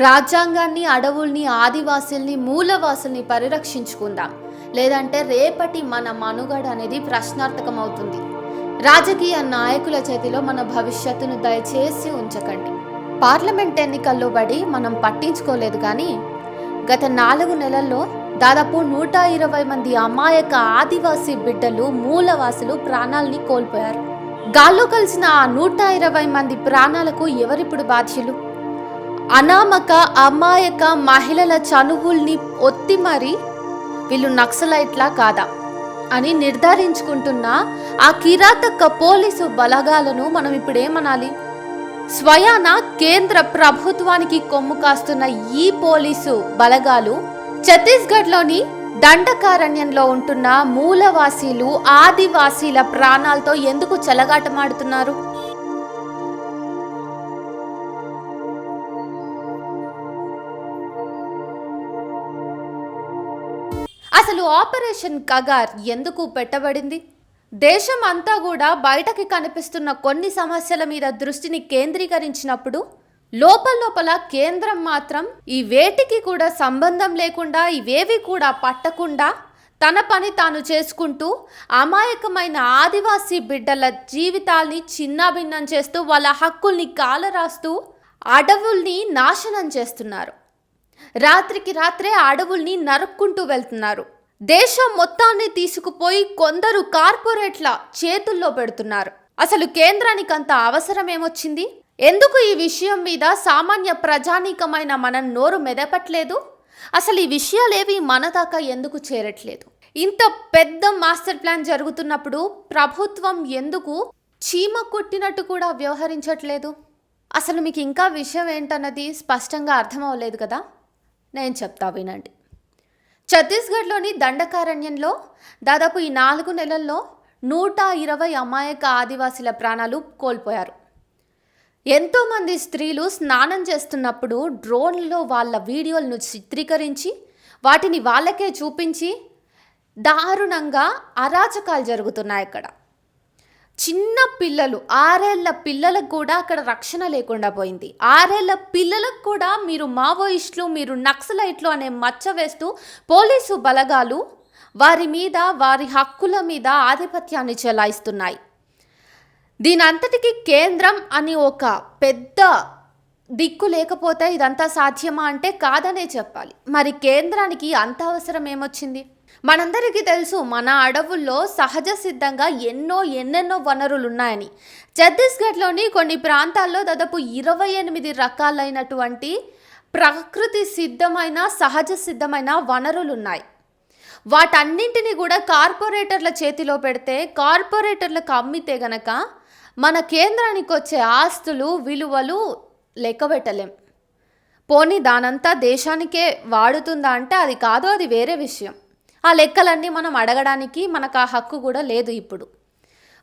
రాజ్యాంగాన్ని, అడవుల్ని, ఆదివాసుల్ని, మూలవాసుల్ని పరిరక్షించుకుందాం. లేదంటే రేపటి మన మనుగడ అనేది ప్రశ్నార్థకం అవుతుంది. రాజకీయ నాయకుల చేతిలో మన భవిష్యత్తును దయచేసి ఉంచకండి. పార్లమెంట్ ఎన్నికల్లో పడి మనం పట్టించుకోలేదు, కానీ గత 4 నెలల్లో దాదాపు 120 మంది అమాయక ఆదివాసీ బిడ్డలు, మూలవాసులు ప్రాణాలని కోల్పోయారు. గాల్లో కలిసిన ఆ 120 మంది ప్రాణాలకు ఎవరిప్పుడు బాధ్యులు? అనామక అమాయక మహిళల చనువుల్ని ఒత్తి మరి వీళ్ళు నక్సలైట్లా కాదా అని నిర్ధారించుకుంటున్న ఆ కిరాతక పోలీసు బలగాలను మనం ఇప్పుడేమనాలి? స్వయాన కేంద్ర ప్రభుత్వానికి కొమ్ము కాస్తున్న ఈ పోలీసు బలగాలు ఛత్తీస్గఢ్లోని దండకారణ్యంలో ఉంటున్న మూలవాసీలు, ఆదివాసీల ప్రాణాలతో ఎందుకు చెలగాటమాడుతున్నారు? అసలు ఆపరేషన్ కగార్ ఎందుకు పెట్టబడింది? దేశం అంతా కూడా బయటకి కనిపిస్తున్న కొన్ని సమస్యల మీద దృష్టిని కేంద్రీకరించినప్పుడు లోపల కేంద్రం మాత్రం ఈ వేటికి కూడా సంబంధం లేకుండా, ఇవేవి కూడా పట్టకుండా తన పని తాను చేసుకుంటూ అమాయకమైన ఆదివాసీ బిడ్డల జీవితాల్ని చిన్నాభిన్నం చేస్తూ, వాళ్ళ హక్కుల్ని కాలరాస్తూ అడవుల్ని నాశనం చేస్తున్నారు. రాత్రికి రాత్రే అడవుల్ని నరుక్కుంటూ వెళ్తున్నారు. దేశం మొత్తాన్ని తీసుకుపోయి కొందరు కార్పొరేట్ల చేతుల్లో పెడుతున్నారు. అసలు కేంద్రానికి అంత అవసరం ఏమొచ్చింది? ఎందుకు ఈ విషయం మీద సామాన్య ప్రజానీకమైన మనం నోరు మెదపట్లేదు? అసలు ఈ విషయాలేవి మన దాకా ఎందుకు చేరట్లేదు? ఇంత పెద్ద మాస్టర్ ప్లాన్ జరుగుతున్నప్పుడు ప్రభుత్వం ఎందుకు చీమ కొట్టినట్టు కూడా వ్యవహరించట్లేదు? అసలు మీకు ఇంకా విషయం ఏంటన్నది స్పష్టంగా అర్థమవలేదు కదా? నేను చెప్తా, వినండి. ఛత్తీస్గఢ్లోని దండకారణ్యంలో దాదాపు ఈ 4 నెలల్లో 120 అమాయక ఆదివాసీల ప్రాణాలు కోల్పోయారు. ఎంతోమంది స్త్రీలు స్నానం చేస్తున్నప్పుడు డ్రోన్లో వాళ్ళ వీడియోలను చిత్రీకరించి వాటిని వాళ్ళకే చూపించి దారుణంగా అరాచకాలు జరుగుతున్నాయి. అక్కడ చిన్న పిల్లలు, 6 ఏళ్ల పిల్లలకు కూడా అక్కడ రక్షణ లేకుండా పోయింది. 6 ఏళ్ల పిల్లలకు కూడా మీరు మావోయిస్టులు, మీరు నక్సలైట్లు అనే మచ్చ వేస్తూ పోలీసు బలగాలు వారి మీద, వారి హక్కుల మీద ఆధిపత్యాన్ని చెలాయిస్తున్నాయి. దీని అంతటికీ కేంద్రం అని ఒక పెద్ద దిక్కు లేకపోతే ఇదంతా సాధ్యమా అంటే కాదనే చెప్పాలి. మరి కేంద్రానికి అంత అవసరం ఏమొచ్చింది? మనందరికీ తెలుసు, మన అడవుల్లో సహజ సిద్ధంగా ఎన్నెన్నో వనరులు ఉన్నాయని. ఛత్తీస్గఢ్లోని కొన్ని ప్రాంతాల్లో దాదాపు 28 రకాలైనటువంటి ప్రకృతి సిద్ధమైన, సహజ సిద్ధమైన వనరులు ఉన్నాయి. వాటన్నింటినీ కూడా కార్పొరేటర్ల చేతిలో పెడితే, కార్పొరేటర్లకు అమ్మితే గనక మన కేంద్రానికి వచ్చే ఆస్తులు, విలువలు లెక్కబెట్టలేం. పోనీ దానంతా దేశానికే వాడుతుందా అంటే అది కాదు, అది వేరే విషయం. ఆ లెక్కలన్నీ మనం అడగడానికి మనకు ఆ హక్కు కూడా లేదు ఇప్పుడు.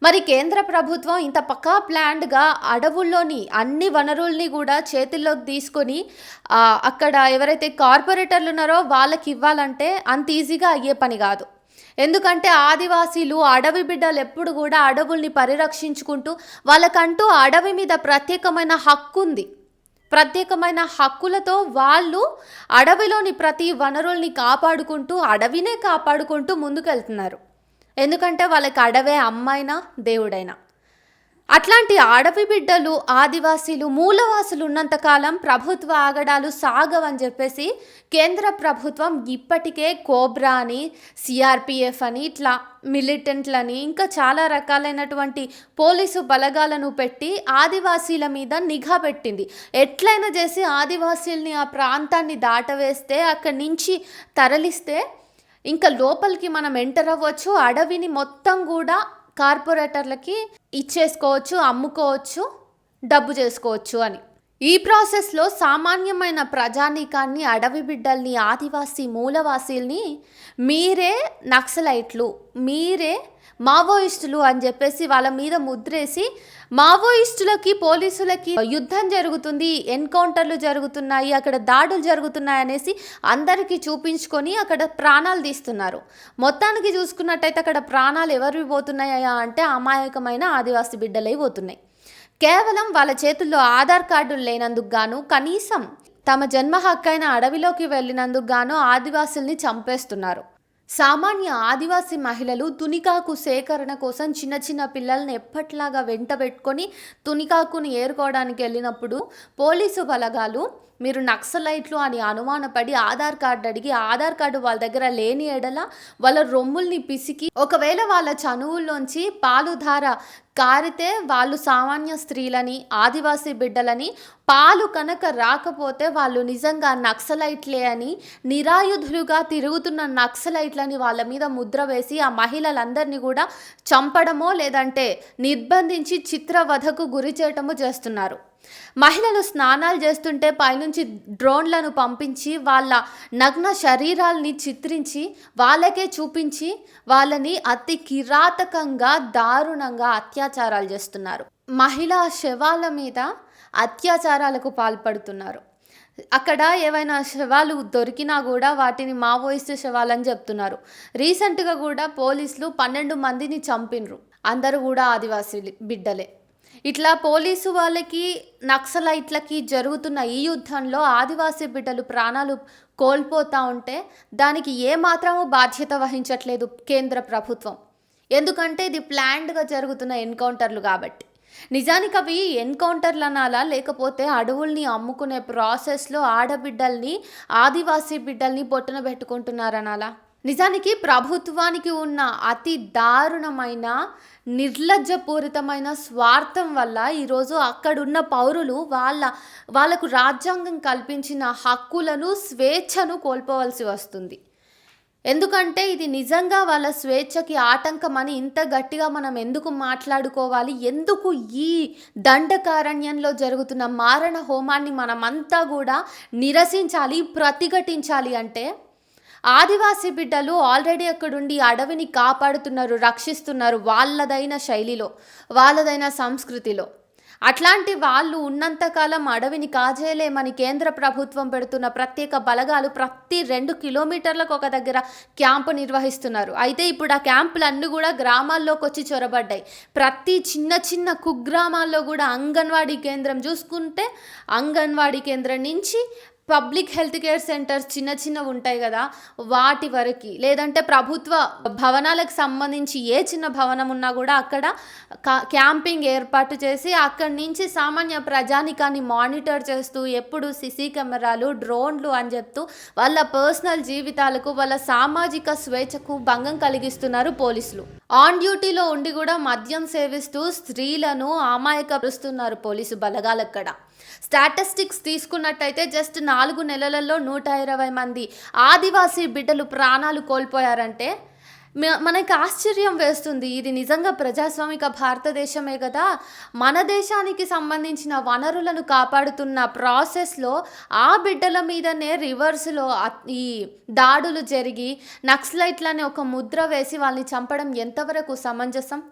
మరి కేంద్ర ప్రభుత్వం ఇంత పక్కా ప్లాన్డ్గా అడవుల్లోని అన్ని వనరుల్ని కూడా చేతుల్లోకి తీసుకొని అక్కడ ఎవరైతే కార్పొరేటర్లు ఉన్నారో వాళ్ళకి ఇవ్వాలంటే అంత ఈజీగా అయ్యే పని కాదు. ఎందుకంటే ఆదివాసీలు, అడవి బిడ్డలు ఎప్పుడు కూడా అడవుల్ని పరిరక్షించుకుంటూ వాళ్ళకంటూ అడవి మీద ప్రత్యేకమైన హక్కు ఉంది. ప్రత్యేకమైన హక్కులతో వాళ్ళు అడవిలోని ప్రతి వనరుల్ని కాపాడుకుంటూ, అడవినే కాపాడుకుంటూ ముందుకెళ్తున్నారు. ఎందుకంటే వాళ్ళకి అడవే అమ్మైనా దేవుడైనా. అట్లాంటి అడవి బిడ్డలు, ఆదివాసీలు, మూలవాసులు ఉన్నంతకాలం ప్రభుత్వ ఆగడాలు సాగవని చెప్పేసి కేంద్ర ప్రభుత్వం ఇప్పటికే కోబ్రా అని, సిఆర్పిఎఫ్ అని, ఇట్లా మిలిటెంట్లని, ఇంకా చాలా రకాలైనటువంటి పోలీసు బలగాలను పెట్టి ఆదివాసీల మీద నిఘా పెట్టింది. ఎట్లయినా చేసి ఆదివాసీల్ని ఆ ప్రాంతాన్ని దాటవేస్తే, అక్కడి నుంచి తరలిస్తే ఇంకా లోపలికి మనం ఎంటర్ అవ్వచ్చు, అడవిని మొత్తం కూడా కార్పొరేటర్లకి ఇచ్చేసుకోవచ్చు, అమ్ముకోవచ్చు, డబ్బు చేసుకోవచ్చు అని. ఈ ప్రాసెస్లో సామాన్యమైన ప్రజానీకాన్ని, అడవి బిడ్డల్ని, ఆదివాసీ మూలవాసీల్ని మీరే నక్సలైట్లు, మీరే మావోయిస్టులు అని చెప్పేసి వాళ్ళ మీద ముద్రేసి, మావోయిస్టులకి పోలీసులకి యుద్ధం జరుగుతుంది, ఎన్కౌంటర్లు జరుగుతున్నాయి, అక్కడ దాడులు జరుగుతున్నాయి అనేసి అందరికీ చూపించుకొని అక్కడ ప్రాణాలు తీస్తున్నారు. మొత్తానికి చూసుకున్నట్టయితే అక్కడ ప్రాణాలు ఎవరివి పోతున్నాయా అంటే అమాయకమైన ఆదివాసీ బిడ్డలై పోతున్నాయి. కేవలం వాళ్ళ చేతుల్లో ఆధార్ కార్డులు లేనందుకు గాను, కనీసం తమ జన్మ హక్కైన అడవిలోకి వెళ్ళినందుకు గాను ఆదివాసుల్ని చంపేస్తున్నారు. సామాన్య ఆదివాసీ మహిళలు తునికాకు సేకరణ కోసం చిన్న చిన్న పిల్లల్ని ఎప్పట్లాగా వెంట పెట్టుకొని తునికాకుని ఏరుకోవడానికి వెళ్ళినప్పుడు పోలీసు బలగాలు మీరు నక్సలైట్లు అని అనుమానపడి ఆధార్ కార్డు అడిగి ఆధార్ కార్డు వాళ్ళ దగ్గర లేని ఎడల వాళ్ళ రొమ్ముల్ని పిసికి ఒకవేళ వాళ్ళ చనువుల్లోంచి పాలుధార కారితే వాళ్ళు సామాన్య స్త్రీలని ఆదివాసీ బిడ్డలని పాలు కనుక రాకపోతే వాళ్ళు నిజంగా నక్సలైట్లే అని నిరాయుధులుగా తిరుగుతున్న నక్సలైట్లని వాళ్ళ మీద ముద్ర వేసి ఆ మహిళలందరినీ కూడా చంపడమో లేదంటే నిర్బంధించి చిత్రవధకు గురి చేయటమో చేస్తున్నారు. మహిళలు స్నానాలు చేస్తుంటే పైనుంచి డ్రోన్లను పంపించి వాళ్ళ నగ్న శరీరాల్ని చిత్రించి వాళ్ళకే చూపించి వాళ్ళని అతి కిరాతకంగా దారుణంగా అత్యాచారాలు చేస్తున్నారు. మహిళా శవాల మీద అత్యాచారాలకు పాల్పడుతున్నారు. అక్కడ ఏవైనా శవాలు దొరికినా కూడా వాటిని మావోయిస్టు శవాలని చెప్తున్నారు. రీసెంట్గా కూడా పోలీసులు 12 మందిని చంపినరు. అందరూ కూడా ఆదివాసీ బిడ్డలే. ఇట్లా పోలీసు వాళ్ళకి నక్సలైట్లకి జరుగుతున్న ఈ యుద్ధంలో ఆదివాసీ బిడ్డలు ప్రాణాలు కోల్పోతూ ఉంటే దానికి ఏమాత్రము బాధ్యత వహించట్లేదు కేంద్ర ప్రభుత్వం. ఎందుకంటే ఇది ప్లాన్డ్గా జరుగుతున్న ఎన్కౌంటర్లు కాబట్టి. నిజానికి అవి ఎన్కౌంటర్లు అనాలా లేకపోతే అడవుల్ని అమ్ముకునే ప్రాసెస్లో ఆడబిడ్డల్ని ఆదివాసీ బిడ్డల్ని పొట్టున పెట్టుకుంటున్నారనాలా? నిజానికి ప్రభుత్వానికి ఉన్న అతి దారుణమైన నిర్లజ్జపూరితమైన స్వార్థం వల్ల ఈరోజు అక్కడున్న పౌరులు వాళ్ళకు రాజ్యాంగం కల్పించిన హక్కులను స్వేచ్ఛను కోల్పోవలసి వస్తుంది. ఎందుకంటే ఇది నిజంగా వాళ్ళ స్వేచ్ఛకి ఆటంకమని ఇంత గట్టిగా మనం ఎందుకు మాట్లాడుకోవాలి? ఎందుకు ఈ దండకారణ్యంలో జరుగుతున్న మారణ హోమాన్ని మనమంతా కూడా నిరసించాలి, ప్రతిఘటించాలి? అంటే ఆదివాసీ బిడ్డలు ఆల్రెడీ అక్కడుండి అడవిని కాపాడుతున్నారు, రక్షిస్తున్నారు వాళ్ళదైన శైలిలో, వాళ్ళదైన సంస్కృతిలో. అట్లాంటి వాళ్ళు ఉన్నంతకాలం అడవిని కాజేయలేమని కేంద్ర ప్రభుత్వం పెడుతున్న ప్రత్యేక బలగాలు ప్రతి 2 కిలోమీటర్లకు ఒక దగ్గర క్యాంపు నిర్వహిస్తున్నారు. అయితే ఇప్పుడు ఆ క్యాంపులన్నీ కూడా గ్రామాల్లోకి వచ్చి చొరబడ్డాయి. ప్రతి చిన్న చిన్న కుగ్రామాల్లో కూడా అంగన్వాడీ కేంద్రం చూసుకుంటే అంగన్వాడీ కేంద్రం నుంచి పబ్లిక్ హెల్త్ కేర్ సెంటర్స్ చిన్న చిన్నవి ఉంటాయి కదా, వాటి వరకు లేదంటే ప్రభుత్వ భవనాలకు సంబంధించి ఏ చిన్న భవనం ఉన్నా కూడా అక్కడ క్యాంపింగ్ ఏర్పాటు చేసి అక్కడి నుంచి సామాన్య ప్రజానికాన్ని మానిటర్ చేస్తూ ఎప్పుడు సిసి కెమెరాలు, డ్రోన్లు అని చెప్తూ వాళ్ళ పర్సనల్ జీవితాలకు, వాళ్ళ సామాజిక స్వేచ్ఛకు భంగం కలిగిస్తున్నారు పోలీసులు. ఆన్ డ్యూటీలో ఉండి కూడా మద్యం సేవిస్తూ స్త్రీలను అమాయకపరుస్తున్నారు పోలీసు బలగాలక్కడ. స్టాటిస్టిక్స్ తీసుకున్నట్టయితే జస్ట్ 4 నెలలలో 120 మంది ఆదివాసీ బిడ్డలు ప్రాణాలు కోల్పోయారంటే మనకి ఆశ్చర్యం వేస్తుంది. ఇది నిజంగా ప్రజాస్వామిక భారతదేశమే కదా. మన దేశానికి సంబంధించిన వనరులను కాపాడుతున్న ప్రాసెస్లో ఆ బిడ్డల మీదనే రివర్స్లో ఈ దాడులు జరిగి నక్సలైట్లని ఒక ముద్ర వేసి వాళ్ళని చంపడం ఎంతవరకు సమంజసం?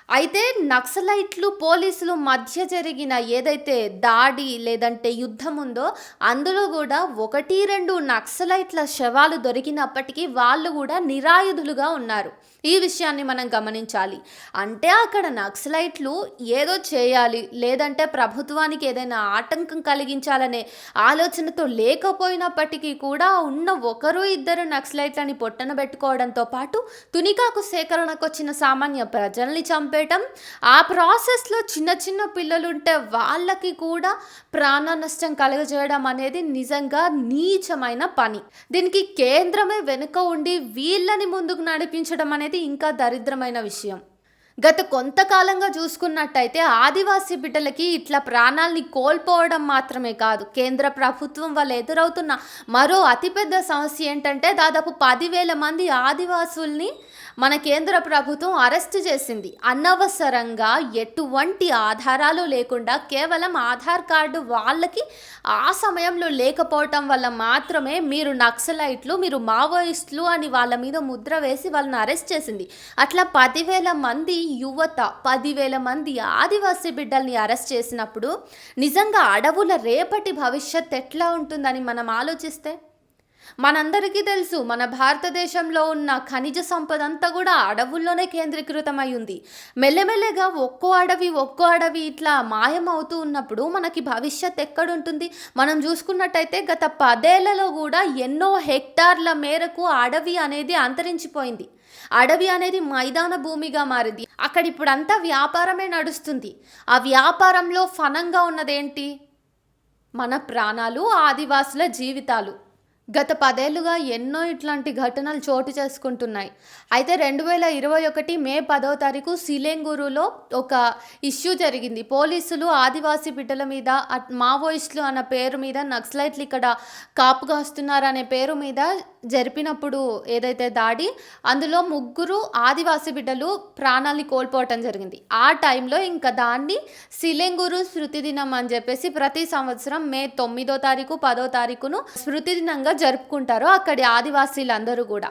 అయితే నక్సలైట్లు పోలీసులు మధ్య జరిగిన ఏదైతే దాడి లేదంటే యుద్ధం ఉందో అందులో కూడా 1-2 నక్సలైట్ల శవాలు దొరికినప్పటికీ వాళ్ళు కూడా నిరాయుధులుగా ఉన్నారు. ఈ విషయాన్ని మనం గమనించాలి. అంటే అక్కడ నక్సలైట్లు ఏదో చేయాలి లేదంటే ప్రభుత్వానికి ఏదైనా ఆటంకం కలిగించాలనే ఆలోచనతో లేకపోయినప్పటికీ కూడా ఉన్న 1-2 నక్సలైట్లని పొట్టన పెట్టుకోవడంతో పాటు తునికాకు సేకరణకు వచ్చిన సామాన్య ప్రజల్ని చంపేయటం, ఆ ప్రాసెస్లో చిన్న చిన్న పిల్లలుంటే వాళ్ళకి కూడా ప్రాణ నష్టం కలుగజేయడం అనేది నిజంగా నీచమైన పని. దీనికి కేంద్రమే వెనుక ఉండి వీళ్ళని ముందుకు నడిపించడం అనేది ఇంకా దరిద్రమైన విషయం. గత కొంతకాలంగా చూసుకున్నట్టయితే ఆదివాసీ బిడ్డలకి ఇట్లా ప్రాణాలని కోల్పోవడం మాత్రమే కాదు, కేంద్ర ప్రభుత్వం వల్ల ఎదురవుతున్న మరో అతిపెద్ద సమస్య ఏంటంటే దాదాపు 10,000 మంది ఆదివాసుల్ని మన కేంద్ర ప్రభుత్వం అరెస్ట్ చేసింది. అనవసరంగా ఎటువంటి ఆధారాలు లేకుండా కేవలం ఆధార్ కార్డు వాళ్ళకి ఆ సమయంలో లేకపోవటం వల్ల మాత్రమే మీరు నక్సలైట్లు, మీరు మావోయిస్టులు అని వాళ్ళ మీద ముద్ర వేసి వాళ్ళని అరెస్ట్ చేసింది. అట్లా 10,000 మంది యువత, 10,000 మంది ఆదివాసీ బిడ్డల్ని అరెస్ట్ చేసినప్పుడు నిజంగా అడవుల రేపటి భవిష్యత్ ఎట్లా ఉంటుందని మనం ఆలోచిస్తే మనందరికీ తెలుసు మన భారతదేశంలో ఉన్న ఖనిజ సంపద అంతా కూడా అడవుల్లోనే కేంద్రీకృతమై ఉంది. మెల్లమెల్లగా ఒక్కో అడవి ఇట్లా మాయమవుతూ ఉన్నప్పుడు మనకి భవిష్యత్ ఎక్కడుంటుంది? మనం చూసుకున్నట్టయితే గత 10 ఏళ్లలో కూడా ఎన్నో హెక్టార్ల మేరకు అడవి అనేది అంతరించిపోయింది. అడవి అనేది మైదాన భూమిగా మారింది. అక్కడ ఇప్పుడంతా వ్యాపారమే నడుస్తుంది. ఆ వ్యాపారంలో ఫనంగా ఉన్నదేంటి? మన ప్రాణాలు, ఆదివాసుల జీవితాలు. గత 10 ఏళ్లుగా ఎన్నో ఇట్లాంటి ఘటనలు చోటు చేసుకుంటున్నాయి. అయితే 2021 మే 10వ తారీఖు సిలెంగూరులో ఒక ఇష్యూ జరిగింది. పోలీసులు ఆదివాసీ బిడ్డల మీద మావోయిస్టులు అన్న పేరు మీద నక్సలైట్లు ఇక్కడ కాపుగా వస్తున్నారనే పేరు మీద జరిపినప్పుడు ఏదైతే దాడి, అందులో 3 ఆదివాసీ బిడ్డలు ప్రాణాలని కోల్పోవటం జరిగింది. ఆ టైంలో ఇంకా దాన్ని సిలెంగూరు స్మృతి దినం అని చెప్పేసి ప్రతి సంవత్సరం మే 9వ తారీఖు 10వ తారీఖును స్మృతి దినంగా జరుపుకుంటారు అక్కడి ఆదివాసీలందరూ కూడా.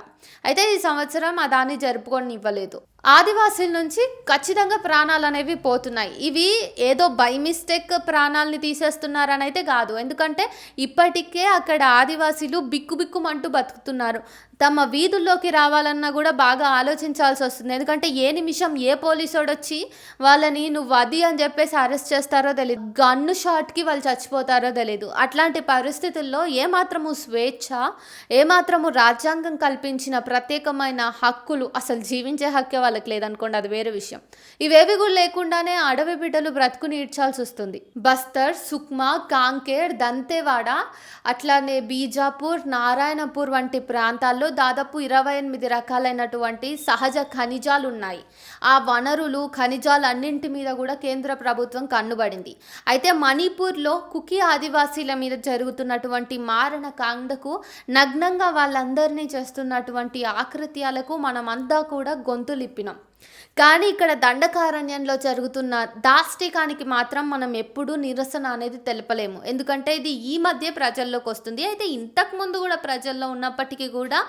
అయితే ఈ సంవత్సరం దాన్ని జరుపుకొని ఇవ్వలేదు. ఆదివాసీల నుంచి ఖచ్చితంగా ప్రాణాలు అనేవి పోతున్నాయి. ఇవి ఏదో బై మిస్టేక్ ప్రాణాలని తీసేస్తున్నారని అయితే కాదు. ఎందుకంటే ఇప్పటికే అక్కడ ఆదివాసీలు బిక్కుబిక్కుమంటూ బతుకుతున్నారు. తమ వీధుల్లోకి రావాలన్నా కూడా బాగా ఆలోచించాల్సి వస్తుంది. ఎందుకంటే ఏ నిమిషం ఏ పోలీసోడు వచ్చి వాళ్ళని నువ్వు అది అని చెప్పేసి అరెస్ట్ చేస్తారో తెలియదు, గన్ను షాట్కి వాళ్ళు చచ్చిపోతారో తెలియదు. అట్లాంటి పరిస్థితుల్లో ఏమాత్రము స్వేచ్ఛ, ఏమాత్రము రాజ్యాంగం కల్పించిన ప్రత్యేకమైన హక్కులు, అసలు జీవించే హక్కే వాళ్ళకి లేదనుకోండి, అది వేరే విషయం. ఇవేవి కూడా లేకుండానే అడవి బిడ్డలు బ్రతుకుని ఈడ్చాల్సి వస్తుంది. బస్తర్, సుక్మా, కాంకేర్, దంతేవాడ, అట్లానే బీజాపూర్, నారాయణపూర్ వంటి ప్రాంతాల్లో దాదాపు 28 రకాలైనటువంటి సహజ ఖనిజాలు ఉన్నాయి. ఆ వనరులు, ఖనిజాలు అన్నింటి మీద కూడా కేంద్ర ప్రభుత్వం కన్నుబడింది. అయితే మణిపూర్లో కుకీ ఆదివాసీల మీద జరుగుతున్నటువంటి మారణ కాండకు, నగ్నంగా వాళ్ళందరినీ చేస్తున్నటువంటి ఆకృత్యాలకు మనమంతా కూడా గొంతులిప్పినాం. కానీ ఇక్కడ దండకారణ్యంలో జరుగుతున్న దాష్టికానికి మాత్రం మనం ఎప్పుడూ నిరసన అనేది తెలపలేము. ఎందుకంటే ఇది ఈ మధ్య ప్రజల్లోకి వస్తుంది. అయితే ఇంతకుముందు కూడా ప్రజల్లో ఉన్నప్పటికీ కూడా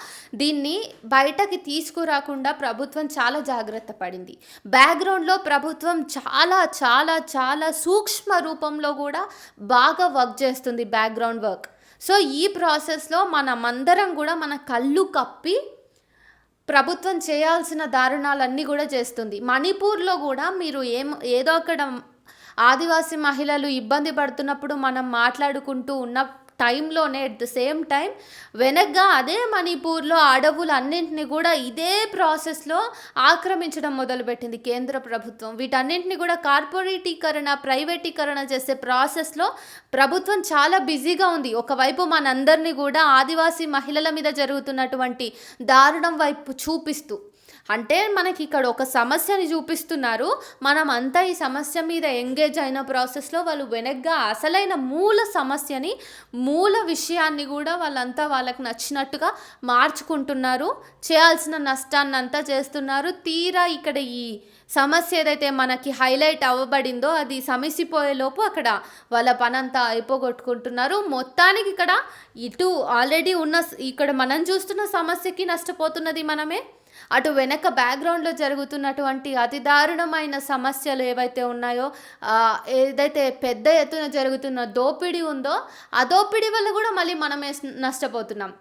దీన్ని బయటకి తీసుకురాకుండా ప్రభుత్వం చాలా జాగ్రత్త పడింది. బ్యాక్గ్రౌండ్లో ప్రభుత్వం చాలా చాలా చాలా సూక్ష్మ రూపంలో కూడా బాగా వర్క్ చేస్తుంది, బ్యాక్గ్రౌండ్ వర్క్. సో ఈ ప్రాసెస్లో మనమందరం కూడా మన కళ్ళు కప్పి ప్రభుత్వం చేయాల్సిన దారుణాలన్నీ కూడా చేస్తుంది. మణిపూర్లో కూడా మీరు ఏదో అక్కడ ఆదివాసీ మహిళలు ఇబ్బంది పడుతున్నప్పుడు మనం మాట్లాడుకుంటూ ఉన్న టైంలోనే ఎట్ ద సేమ్ టైం వెనక్గా అదే మణిపూర్లో అడవులన్నింటినీ కూడా ఇదే ప్రాసెస్లో ఆక్రమించడం మొదలుపెట్టింది కేంద్ర ప్రభుత్వం. వీటన్నింటినీ కూడా కార్పొరేటీకరణ, ప్రైవేటీకరణ చేసే ప్రాసెస్లో ప్రభుత్వం చాలా బిజీగా ఉంది. ఒకవైపు మనందరినీ కూడా ఆదివాసీ మహిళల మీద జరుగుతున్నటువంటి దారుణం వైపు చూపిస్తూ, అంటే మనకి ఇక్కడ ఒక సమస్యని చూపిస్తున్నారు, మనం అంతా ఈ సమస్య మీద ఎంగేజ్ అయిన ప్రాసెస్లో వాళ్ళు వెనక్గా అసలైన మూల సమస్యని, మూల విషయాన్ని కూడా వాళ్ళంతా వాళ్ళకి నచ్చినట్టుగా మార్చుకుంటున్నారు, చేయాల్సిన నష్టాన్ని అంతా చేస్తున్నారు. తీరా ఇక్కడ ఈ సమస్య ఏదైతే మనకి హైలైట్ అవ్వబడిందో అది సమసిపోయేలోపు అక్కడ వాళ్ళ పనంతా అయిపోగొట్టుకుంటున్నారు. మొత్తానికి ఇక్కడ ఇటు ఆల్రెడీ ఉన్న ఇక్కడ మనం చూస్తున్న సమస్యకి నష్టపోతున్నది మనమే, అటు వెనక బ్యాక్గ్రౌండ్లో జరుగుతున్నటువంటి అతి దారుణమైన సమస్యలు ఏవైతే ఉన్నాయో, ఏదైతే పెద్ద ఎత్తున జరుగుతున్న దోపిడీ ఉందో ఆ దోపిడీ వల్ల కూడా మళ్ళీ మనమే నష్టపోతున్నాం.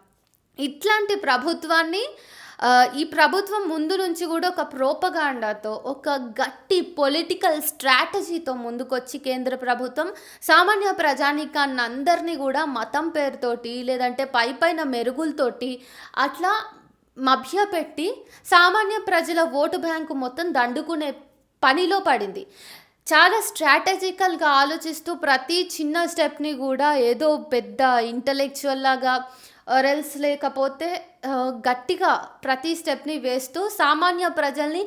ఇట్లాంటి ప్రభుత్వాన్ని, ఈ ప్రభుత్వం ముందు నుంచి కూడా ఒక ప్రోపగాండాతో, ఒక గట్టి పొలిటికల్ స్ట్రాటజీతో ముందుకొచ్చి కేంద్ర ప్రభుత్వం సామాన్య ప్రజానీకాన్ని అందరినీ కూడా మతం పేరుతోటి లేదంటే పైపైన మెరుగులతోటి అట్లా మభ్యపెట్టి సామాన్య ప్రజల ఓటు బ్యాంకు మొత్తం దండుకునే పనిలో పడింది. చాలా స్ట్రాటజికల్గా ఆలోచిస్తూ ప్రతి చిన్న స్టెప్ని కూడా ఏదో పెద్ద ఇంటలెక్చువల్ లాగా రెల్స్ లేకపోతే గట్టిగా ప్రతి స్టెప్ని వేస్తూ సామాన్య ప్రజల్ని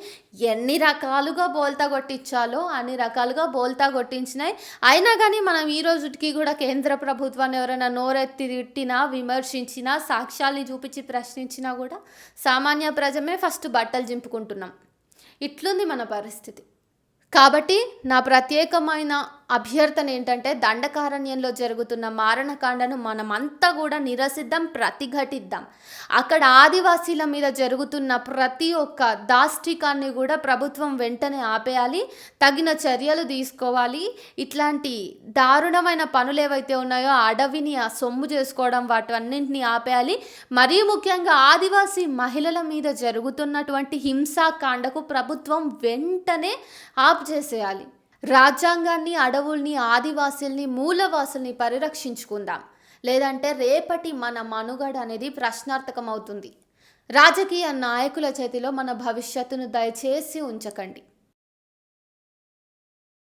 ఎన్ని రకాలుగా బోల్తా కొట్టించాలో అన్ని రకాలుగా బోల్తా కొట్టించినాయి. అయినా కానీ మనం ఈ రోజుకి కూడా కేంద్ర ప్రభుత్వాన్ని ఎవరైనా నోరెత్తి తిట్టినా, విమర్శించినా, సాక్ష్యాల్ని చూపించి ప్రశ్నించినా కూడా సామాన్య ప్రజమే ఫస్ట్ బట్టలు చింపుకుంటున్నాం. ఇట్లుంది మన పరిస్థితి. కాబట్టి నా ప్రత్యేకమైన అభ్యర్థన ఏంటంటే దండకారణ్యంలో జరుగుతున్న మారణకాండను మనమంతా కూడా నిరసిద్దాం, ప్రతిఘటిద్దాం. అక్కడ ఆదివాసీల మీద జరుగుతున్న ప్రతి ఒక్క దాష్టికాన్ని కూడా ప్రభుత్వం వెంటనే ఆపేయాలి, తగిన చర్యలు తీసుకోవాలి. ఇట్లాంటి దారుణమైన పనులు ఏవైతే ఉన్నాయో అడవిని ఆ సొమ్ము చేసుకోవడం వాటన్నింటినీ ఆపేయాలి. మరీ ముఖ్యంగా ఆదివాసీ మహిళల మీద జరుగుతున్నటువంటి హింసాకాండకు ప్రభుత్వం వెంటనే ఆప్ చేసేయాలి. రాజ్యాంగాన్ని, అడవుల్ని, ఆదివాసుల్ని, మూలవాసుల్ని పరిరక్షించుకుందాం. లేదంటే రేపటి మన మనుగడ అనేది ప్రశ్నార్థకం అవుతుంది. రాజకీయ నాయకుల చేతిలో మన భవిష్యత్తును దయచేసి ఉంచకండి.